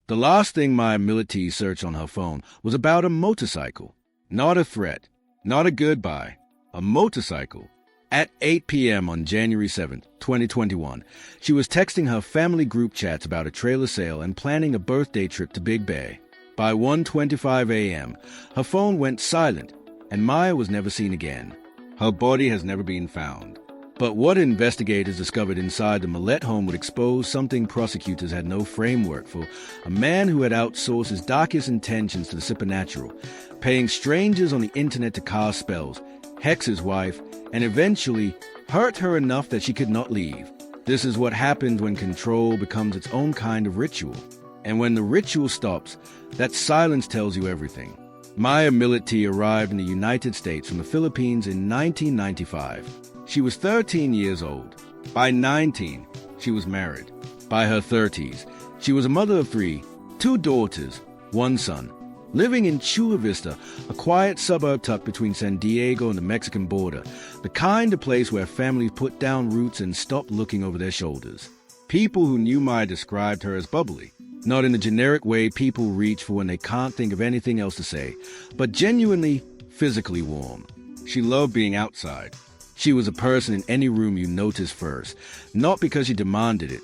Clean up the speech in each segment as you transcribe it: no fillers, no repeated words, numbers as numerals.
The last thing my Millete searched on her phone was about a motorcycle. Not a threat, not a goodbye, a motorcycle. At 8 p.m. on January 7th, 2021, she was texting her family group chats about a trailer sale and planning a birthday trip to Big Bear. By 1:25 a.m., her phone went silent, and Maya was never seen again. Her body has never been found. But what investigators discovered inside the Millete home would expose something prosecutors had no framework for: a man who had outsourced his darkest intentions to the supernatural, paying strangers on the internet to cast spells, hex his wife, and eventually hurt her enough that she could not leave. This is what happens when control becomes its own kind of ritual. And when the ritual stops, that silence tells you everything. Maya Millete arrived in the United States from the Philippines in 1995. She was 13 years old. By 19, she was married. By her 30s, she was a mother of three, 2 daughters, 1 son, living in Chula, Vista, a quiet suburb tucked between San Diego and the Mexican border, the kind of place where families put down roots and stopped looking over their shoulders. People who knew Maya described her as bubbly, not in the generic way people reach for when they can't think of anything else to say, but genuinely physically warm. She loved being outside. She was a person in any room you noticed first, not because she demanded it,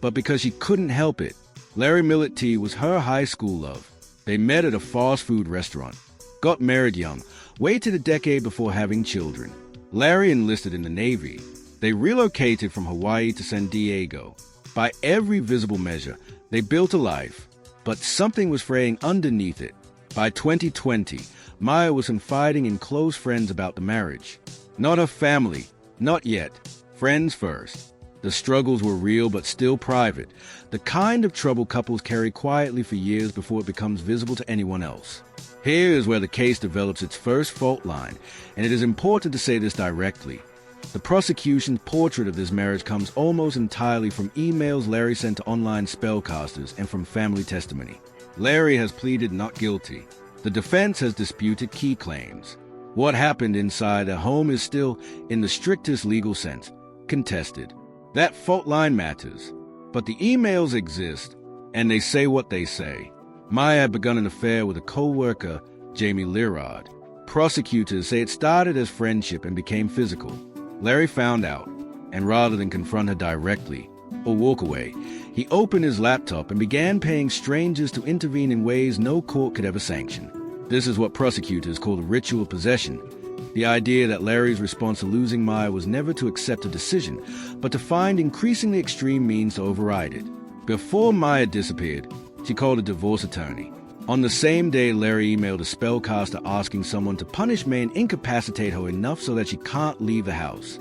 but because she couldn't help it. Larry Millete was her high school love. They met at a fast food restaurant, got married young, waited a decade before having children. Larry enlisted in the Navy. They relocated from Hawaii to San Diego. By every visible measure, they built a life, but something was fraying underneath it. By 2020, Maya was confiding in close friends about the marriage. Not her family, not yet. Friends first. The struggles were real but still private, the kind of trouble couples carry quietly for years before it becomes visible to anyone else. Here is where the case develops its first fault line, and it is important to say this directly. The prosecution's portrait of this marriage comes almost entirely from emails Larry sent to online spellcasters and from family testimony. Larry has pleaded not guilty. The defense has disputed key claims. What happened inside the home is still, in the strictest legal sense, contested. That fault line matters. But the emails exist, and they say what they say. Maya had begun an affair with a coworker, Jamie Lirard. Prosecutors say it started as friendship and became physical. Larry found out, and rather than confront her directly or walk away, he opened his laptop and began paying strangers to intervene in ways no court could ever sanction. This is what prosecutors call the ritual possession. The idea that Larry's response to losing Maya was never to accept a decision, but to find increasingly extreme means to override it. Before Maya disappeared, she called a divorce attorney. On the same day, Larry emailed a spellcaster asking someone to punish May and incapacitate her enough so that she can't leave the house.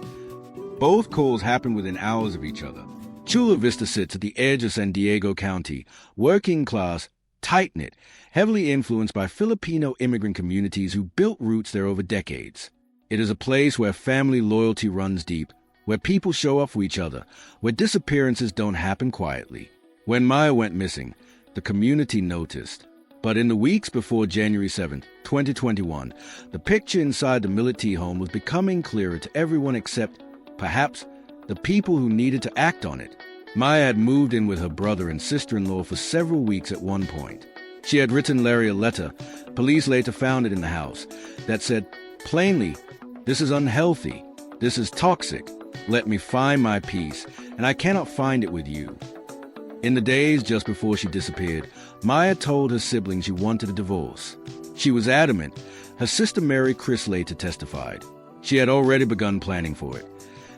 Both calls happened within hours of each other. Chula Vista sits at the edge of San Diego County, working class, tight-knit, heavily influenced by Filipino immigrant communities who built roots there over decades. It is a place where family loyalty runs deep, where people show up for each other, where disappearances don't happen quietly. When Maya went missing, the community noticed. But in the weeks before January 7th, 2021, the picture inside the Millete home was becoming clearer to everyone except, perhaps, the people who needed to act on it. Maya had moved in with her brother and sister-in-law for several weeks at one point. She had written Larry a letter, police later found it in the house, that said, plainly, "This is unhealthy. This is toxic. Let me find my peace, and I cannot find it with you." In the days just before she disappeared, Maya told her siblings she wanted a divorce. She was adamant. Her sister Mary Chris later testified. She had already begun planning for it,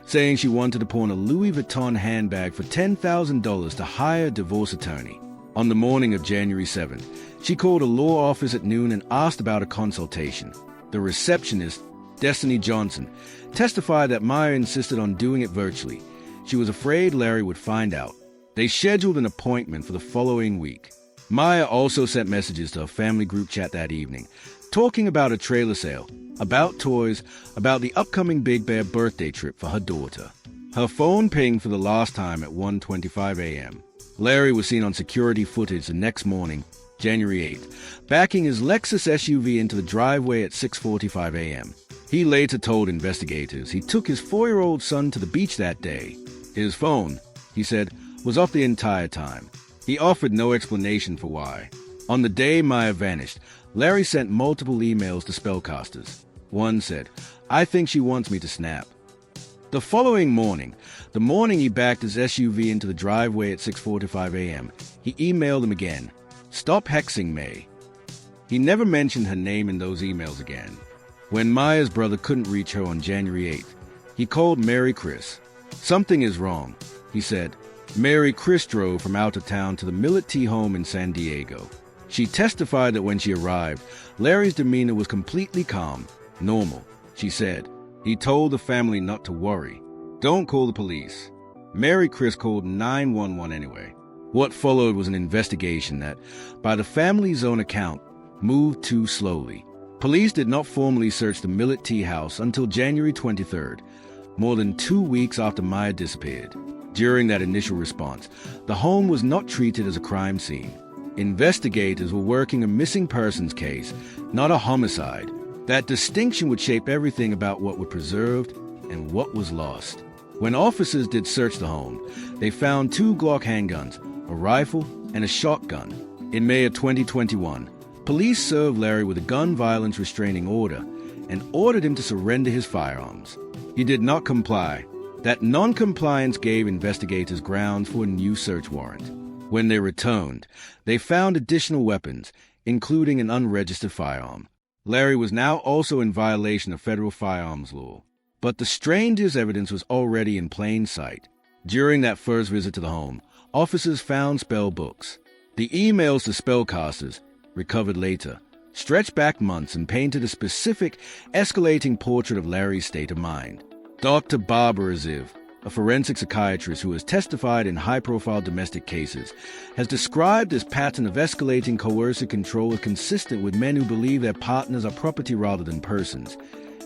saying she wanted to pawn a Louis Vuitton handbag for $10,000 to hire a divorce attorney. On the morning of January 7th, she called a law office at noon and asked about a consultation. The receptionist, Destiny Johnson, testified that Maya insisted on doing it virtually. She was afraid Larry would find out. They scheduled an appointment for the following week. Maya also sent messages to her family group chat that evening, talking about a trailer sale, about toys, about the upcoming Big Bear birthday trip for her daughter. Her phone pinged for the last time at 1:25 a.m. Larry was seen on security footage the next morning, January 8th, backing his Lexus SUV into the driveway at 6:45 a.m. He later told investigators he took his 4-year-old son to the beach that day. His phone, he said, was off the entire time. He offered no explanation for why. On the day Maya vanished, Larry sent multiple emails to spellcasters. One said, "I think she wants me to snap." The following morning, the morning he backed his SUV into the driveway at 6:45 a.m., he emailed him again, "Stop hexing May." He never mentioned her name in those emails again. When Maya's brother couldn't reach her on January 8th, he called Mary Chris. "Something is wrong," he said. Mary Chris drove from out of town to the Millete home in San Diego. She testified that when she arrived, Larry's demeanor was completely calm, normal. She said, "He told the family not to worry. Don't call the police." Mary Chris called 911 anyway. What followed was an investigation that, by the family's own account, moved too slowly. Police did not formally search the Millete house until January 23rd, more than 2 weeks after Maya disappeared. During that initial response, the home was not treated as a crime scene. Investigators were working a missing persons case, not a homicide. That distinction would shape everything about what was preserved and what was lost. When officers did search the home, they found 2 Glock handguns, a rifle, and a shotgun. In May of 2021, police served Larry with a gun violence restraining order and ordered him to surrender his firearms. He did not comply. That non-compliance gave investigators grounds for a new search warrant. When they returned, they found additional weapons, including an unregistered firearm. Larry was now also in violation of federal firearms law. But the stranger's evidence was already in plain sight. During that first visit to the home, officers found spell books. The emails to spellcasters, recovered later, stretched back months and painted a specific, escalating portrait of Larry's state of mind. Dr. Barbara Ziv, a forensic psychiatrist who has testified in high-profile domestic cases, has described this pattern of escalating coercive control as consistent with men who believe their partners are property rather than persons,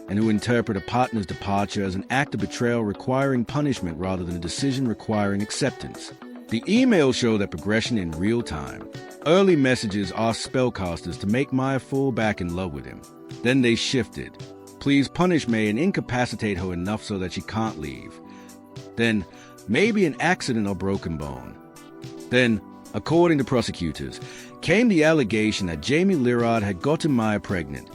and who interpret a partner's departure as an act of betrayal requiring punishment rather than a decision requiring acceptance. The emails show that progression in real time. Early messages asked spellcasters to make Maya fall back in love with him. Then they shifted. "Please punish May and incapacitate her enough so that she can't leave." Then, "Maybe an accident or broken bone." Then, according to prosecutors, came the allegation that Jamie Lirard had gotten Maya pregnant,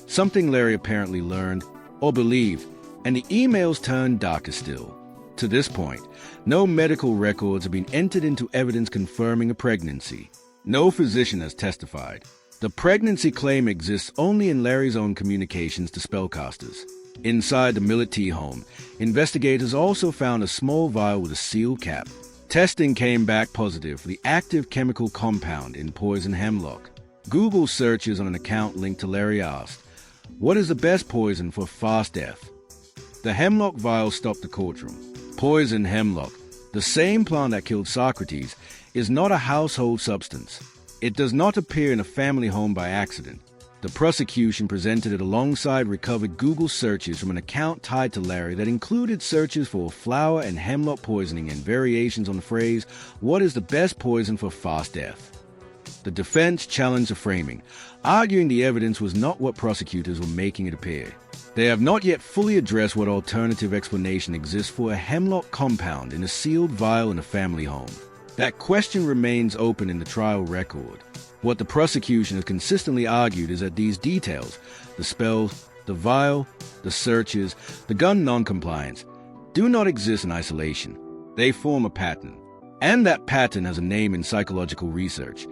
something Larry apparently learned or believed, and the emails turned darker still. To this point, no medical records have been entered into evidence confirming a pregnancy. No physician has testified. The pregnancy claim exists only in Larry's own communications to spellcasters. Inside the Millete home, investigators also found a small vial with a sealed cap. Testing came back positive for the active chemical compound in poison hemlock. Google searches on an account linked to Larry asked, "What is the best poison for fast death?" The hemlock vial stopped the courtroom. Poison hemlock, the same plant that killed Socrates, is not a household substance. It does not appear in a family home by accident. The prosecution presented it alongside recovered Google searches from an account tied to Larry that included searches for flower and hemlock poisoning and variations on the phrase, "What is the best poison for fast death?" The defense challenged the framing, arguing the evidence was not what prosecutors were making it appear. They have not yet fully addressed what alternative explanation exists for a hemlock compound in a sealed vial in a family home. That question remains open in the trial record. What the prosecution has consistently argued is that these details, the spells, the vial, the searches, the gun noncompliance, do not exist in isolation. They form a pattern. And that pattern has a name in psychological research.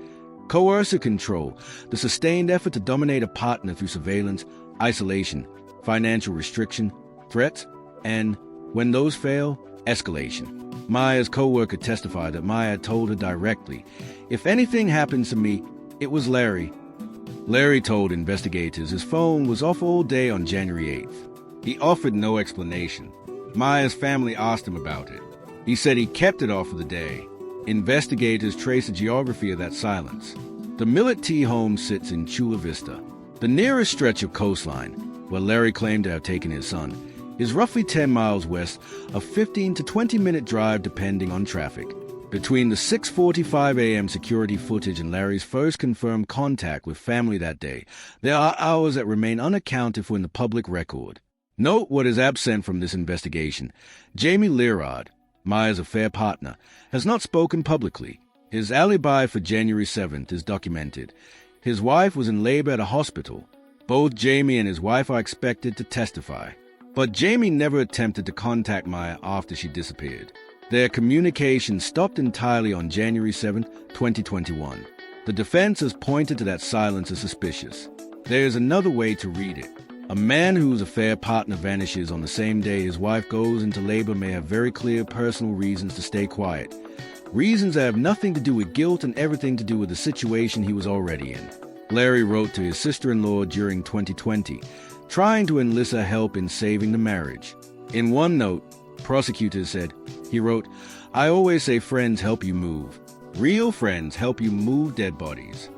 Coercive control, the sustained effort to dominate a partner through surveillance, isolation, financial restriction, threats, and, when those fail, escalation. Maya's coworker testified that Maya had told her directly, "If anything happens to me, it was Larry." Larry told investigators his phone was off all day on January 8th. He offered no explanation. Maya's family asked him about it. He said he kept it off for the day. Investigators traced the geography of that silence. The Millete home sits in Chula, Vista. The nearest stretch of coastline, where Larry claimed to have taken his son, is roughly 10 miles west, a 15 to 20-minute drive depending on traffic. Between the 6:45 a.m. security footage and Larry's first confirmed contact with family that day, there are hours that remain unaccounted for in the public record. Note what is absent from this investigation. Jamie Lirard, Maya's affair partner, has not spoken publicly. His alibi for January 7th is documented. His wife was in labor at a hospital. Both Jamie and his wife are expected to testify. But Jamie never attempted to contact Maya after she disappeared. Their communication stopped entirely on January 7th, 2021. The defense has pointed to that silence as suspicious. There is another way to read it. A man whose affair partner vanishes on the same day his wife goes into labor may have very clear personal reasons to stay quiet. Reasons that have nothing to do with guilt and everything to do with the situation he was already in. Larry wrote to his sister-in-law during 2020, trying to enlist her help in saving the marriage. In one note, prosecutors said, he wrote, "I always say friends help you move. Real friends help you move dead bodies."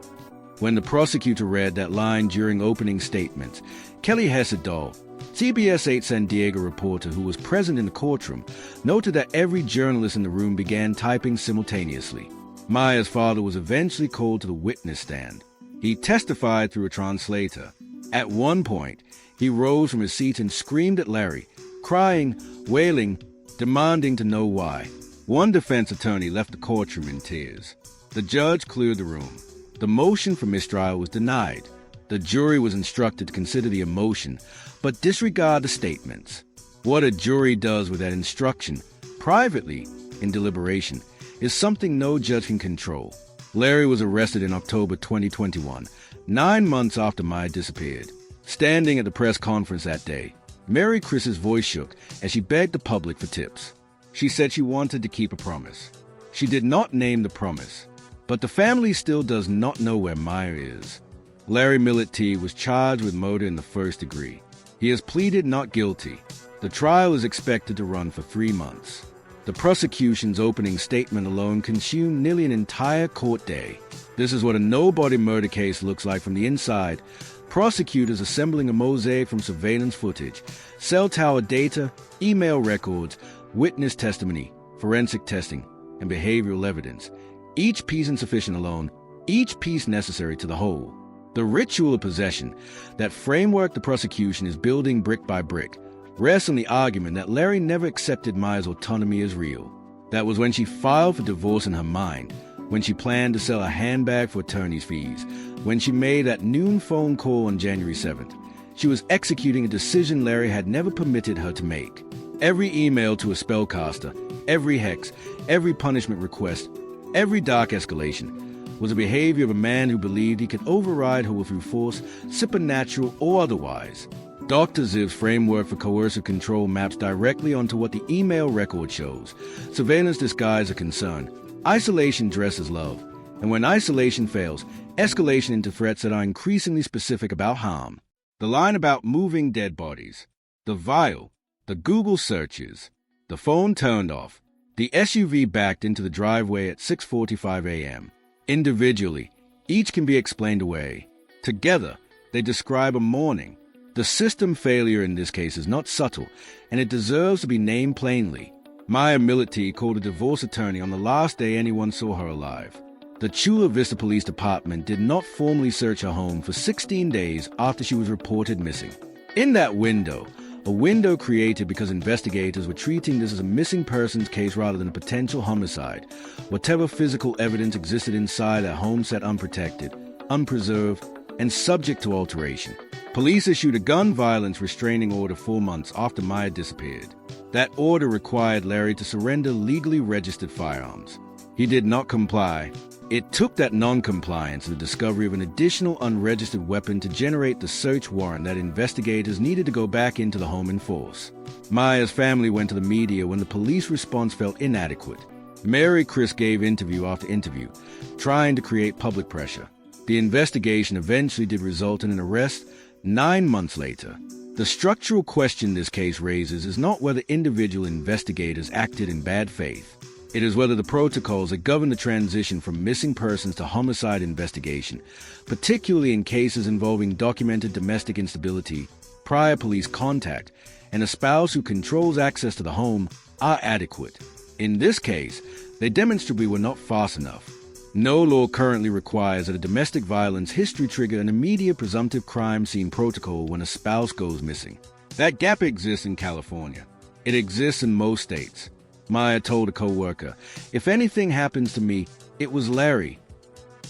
When the prosecutor read that line during opening statements, Kelly Hessedahl, CBS 8 San Diego reporter who was present in the courtroom, noted that every journalist in the room began typing simultaneously. Maya's father was eventually called to the witness stand. He testified through a translator. At one point, he rose from his seat and screamed at Larry, crying, wailing, demanding to know why. One defense attorney left the courtroom in tears. The judge cleared the room. The motion for mistrial was denied. The jury was instructed to consider the emotion, but disregard the statements. What a jury does with that instruction, privately, in deliberation, is something no judge can control. Larry was arrested in October 2021, 9 months after Maya disappeared. Standing at the press conference that day, Mary Chris's voice shook as she begged the public for tips. She said she wanted to keep a promise. She did not name the promise, but the family still does not know where Maya is. Larry Millete was charged with murder in the first degree. He has pleaded not guilty. The trial is expected to run for 3 months. The prosecution's opening statement alone consumed nearly an entire court day. This is what a nobody murder case looks like from the inside. Prosecutors assembling a mosaic from surveillance footage, cell tower data, email records, witness testimony, forensic testing, and behavioral evidence. Each piece insufficient alone, each piece necessary to the whole. The ritual of possession, that framework the prosecution is building brick by brick, rests on the argument that Larry never accepted Maya's autonomy as real. That was when she filed for divorce in her mind, when she planned to sell a handbag for attorney's fees, when she made that noon phone call on January 7th. She was executing a decision Larry had never permitted her to make. Every email to a spellcaster, every hex, every punishment request, every dark escalation was the behavior of a man who believed he could override her through force, supernatural or otherwise. Dr. Ziv's framework for coercive control maps directly onto what the email record shows. Surveillance disguises a concern. Isolation dresses love. And when isolation fails, escalation into threats that are increasingly specific about harm. The line about moving dead bodies. The vial. The Google searches. The phone turned off. The SUV backed into the driveway at 6:45 a.m. Individually, each can be explained away. Together, they describe a morning. The system failure in this case is not subtle, and it deserves to be named plainly. Maya Millete called a divorce attorney on the last day anyone saw her alive. The Chula Vista Police Department did not formally search her home for 16 days after she was reported missing. In that window, a window created because investigators were treating this as a missing persons case rather than a potential homicide. Whatever physical evidence existed inside that home sat unprotected, unpreserved, and subject to alteration. Police issued a gun violence restraining order 4 months after Maya disappeared. That order required Larry to surrender legally registered firearms. He did not comply. It took that non-compliance and the discovery of an additional unregistered weapon to generate the search warrant that investigators needed to go back into the home in force. Maya's family went to the media when the police response felt inadequate. Mary Chris gave interview after interview, trying to create public pressure. The investigation eventually did result in an arrest 9 months later. The structural question this case raises is not whether individual investigators acted in bad faith. It is whether the protocols that govern the transition from missing persons to homicide investigation, particularly in cases involving documented domestic instability, prior police contact, and a spouse who controls access to the home, are adequate. In this case, they demonstrably were not fast enough. No law currently requires that a domestic violence history trigger an immediate presumptive crime scene protocol when a spouse goes missing. That gap exists in California. It exists in most states. Maya told a coworker, "If anything happens to me, It was Larry.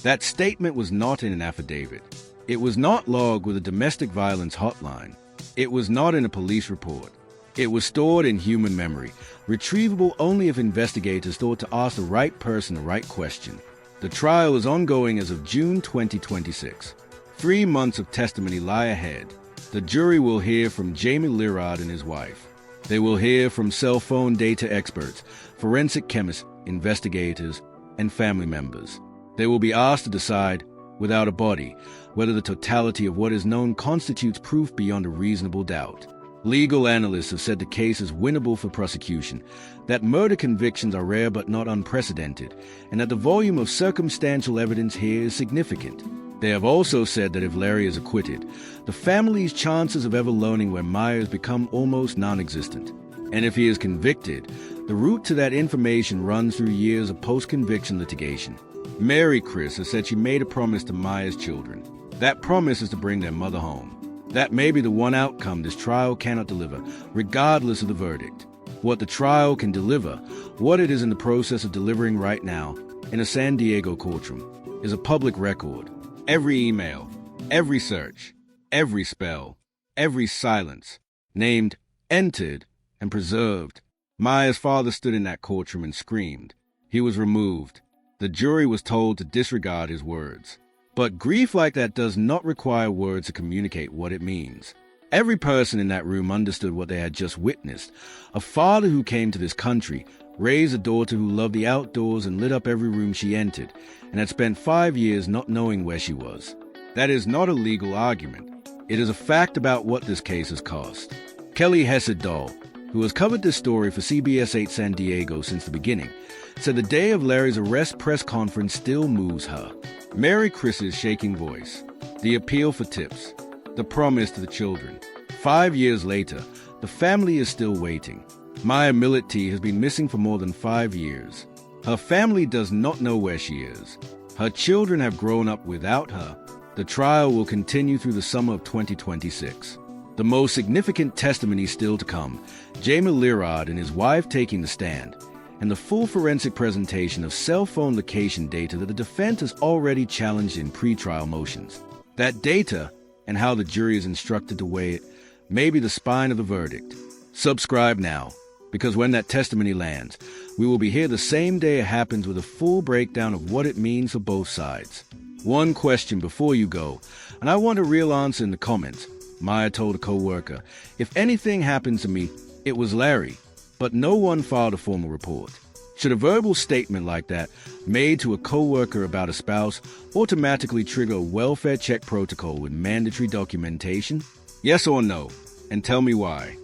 That statement was not in an affidavit. It was not logged with a domestic violence hotline. It was not in a police report. It was stored in human memory, retrievable only if investigators thought to ask the right person the right question. The trial is ongoing as of June 2026. 3 months of testimony lie ahead. The jury will hear from Jamie Lirard and his wife. They will hear from cell phone data experts, forensic chemists, investigators, and family members. They will be asked to decide, without a body, whether the totality of what is known constitutes proof beyond a reasonable doubt. Legal analysts have said the case is winnable for prosecution, that murder convictions are rare but not unprecedented, and that the volume of circumstantial evidence here is significant. They have also said that if Larry is acquitted, the family's chances of ever learning where Myers become almost non-existent. And if he is convicted, the route to that information runs through years of post-conviction litigation. Mary Chris has said she made a promise to Myers' children. That promise is to bring their mother home. That may be the one outcome this trial cannot deliver, regardless of the verdict. What the trial can deliver, what it is in the process of delivering right now, in a San Diego courtroom, is a public record. Every email, every search, every spell, every silence, named, entered, and preserved. Myers' father stood in that courtroom and screamed. He was removed. The jury was told to disregard his words. But grief like that does not require words to communicate what it means. Every person in that room understood what they had just witnessed. A father who came to this country, raised a daughter who loved the outdoors and lit up every room she entered, and had spent 5 years not knowing where she was. That is not a legal argument. It is a fact about what this case has cost. Kelly Hesed-Dahl, who has covered this story for CBS 8 San Diego since the beginning, said the day of Larry's arrest press conference still moves her. Mary Chris's shaking voice, the appeal for tips, the promise to the children. 5 years later, the family is still waiting. Maya Millete has been missing for more than 5 years. Her family does not know where she is. Her children have grown up without her. The trial will continue through the summer of 2026. The most significant testimony still to come, Jamie Lirard and his wife taking the stand, and the full forensic presentation of cell phone location data that the defense has already challenged in pretrial motions. That data, and how the jury is instructed to weigh it, may be the spine of the verdict. Subscribe now, because when that testimony lands, we will be here the same day it happens with a full breakdown of what it means for both sides. One question before you go, and I want a real answer in the comments. Maya told a co-worker, "If anything happens to me, it was Larry." But no one filed a formal report. Should a verbal statement like that, made to a co-worker about a spouse, automatically trigger a welfare check protocol with mandatory documentation? Yes or no? And tell me why.